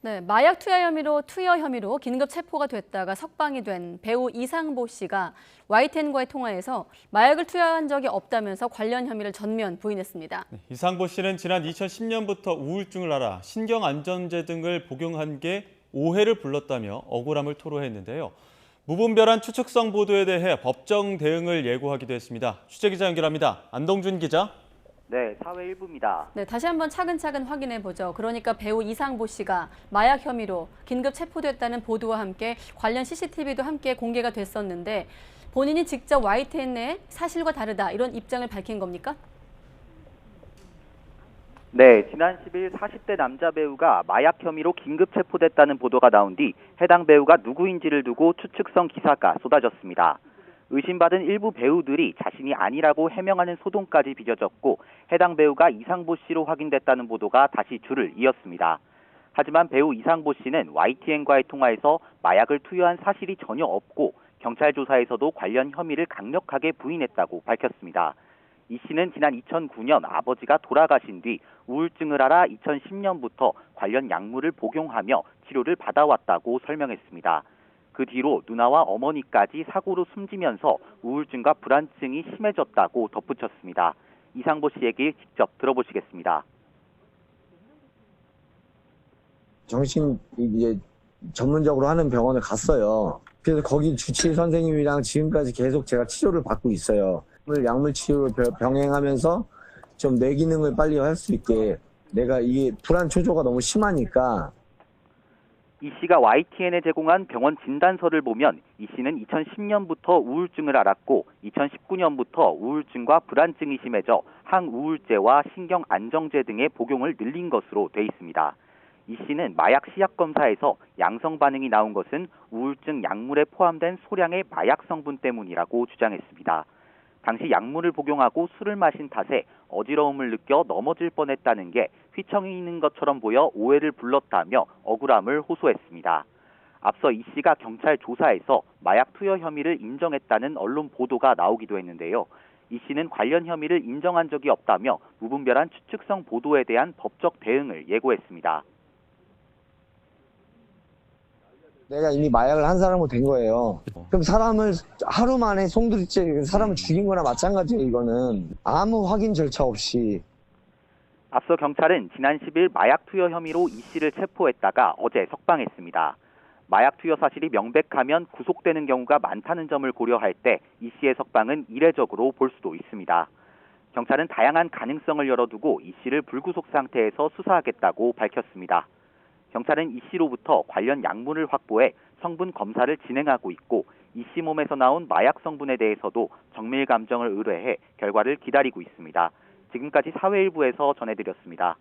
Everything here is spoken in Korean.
네, 마약 투여 혐의로 긴급 체포가 됐다가 석방이 된 배우 이상보 씨가 YTN과의 통화에서 마약을 투여한 적이 없다면서 관련 혐의를 전면 부인했습니다. 이상보 씨는 지난 2010년부터 우울증을 앓아 신경안정제 등을 복용한 게 오해를 불렀다며 억울함을 토로했는데요. 무분별한 추측성 보도에 대해 법정 대응을 예고하기도 했습니다. 취재기자 연결합니다. 안동준 기자. 네, 사회 일부입니다. 네, 다시 한번 차근차근 확인해 보죠. 그러니까 배우 이상보 씨가 마약 혐의로 긴급 체포됐다는 보도와 함께 관련 CCTV도 함께 공개가 됐었는데 본인이 직접 YTN에 사실과 다르다 이런 입장을 밝힌 겁니까? 네, 지난 10일 40대 남자 배우가 마약 혐의로 긴급 체포됐다는 보도가 나온 뒤 해당 배우가 누구인지를 두고 추측성 기사가 쏟아졌습니다. 의심받은 일부 배우들이 자신이 아니라고 해명하는 소동까지 빚어졌고 해당 배우가 이상보 씨로 확인됐다는 보도가 다시 줄을 이었습니다. 하지만 배우 이상보 씨는 YTN과의 통화에서 마약을 투여한 사실이 전혀 없고 경찰 조사에서도 관련 혐의를 강력하게 부인했다고 밝혔습니다. 이 씨는 지난 2009년 아버지가 돌아가신 뒤 우울증을 앓아 2010년부터 관련 약물을 복용하며 치료를 받아왔다고 설명했습니다. 그 뒤로 누나와 어머니까지 사고로 숨지면서 우울증과 불안증이 심해졌다고 덧붙였습니다. 이상보 씨 얘기 직접 들어보시겠습니다. 정신 이제 전문적으로 하는 병원을 갔어요. 그래서 거기 주치의 선생님이랑 지금까지 계속 제가 치료를 받고 있어요. 약물 치료를 병행하면서 좀 뇌 기능을 빨리 할 수 있게 내가 이게 불안 초조가 너무 심하니까. 이 씨가 YTN에 제공한 병원 진단서를 보면 이 씨는 2010년부터 우울증을 앓았고 2019년부터 우울증과 불안증이 심해져 항우울제와 신경안정제 등의 복용을 늘린 것으로 돼 있습니다. 이 씨는 마약 시약 검사에서 양성 반응이 나온 것은 우울증 약물에 포함된 소량의 마약 성분 때문이라고 주장했습니다. 당시 약물을 복용하고 술을 마신 탓에 어지러움을 느껴 넘어질 뻔했다는 게 휘청이 있는 것처럼 보여 오해를 불렀다며 억울함을 호소했습니다. 앞서 이 씨가 경찰 조사에서 마약 투여 혐의를 인정했다는 언론 보도가 나오기도 했는데요. 이 씨는 관련 혐의를 인정한 적이 없다며 무분별한 추측성 보도에 대한 법적 대응을 예고했습니다. 내가 이미 마약을 한 사람으로 된 거예요. 그럼 사람을 하루 만에 송두리째 사람을 죽인 거나 마찬가지예요. 이거는 아무 확인 절차 없이. 앞서 경찰은 지난 10일 마약 투여 혐의로 이 씨를 체포했다가 어제 석방했습니다. 마약 투여 사실이 명백하면 구속되는 경우가 많다는 점을 고려할 때 이 씨의 석방은 이례적으로 볼 수도 있습니다. 경찰은 다양한 가능성을 열어두고 이 씨를 불구속 상태에서 수사하겠다고 밝혔습니다. 경찰은 이 씨로부터 관련 약물을 확보해 성분 검사를 진행하고 있고 이 씨 몸에서 나온 마약 성분에 대해서도 정밀 감정을 의뢰해 결과를 기다리고 있습니다. 지금까지 사회일부에서 전해드렸습니다.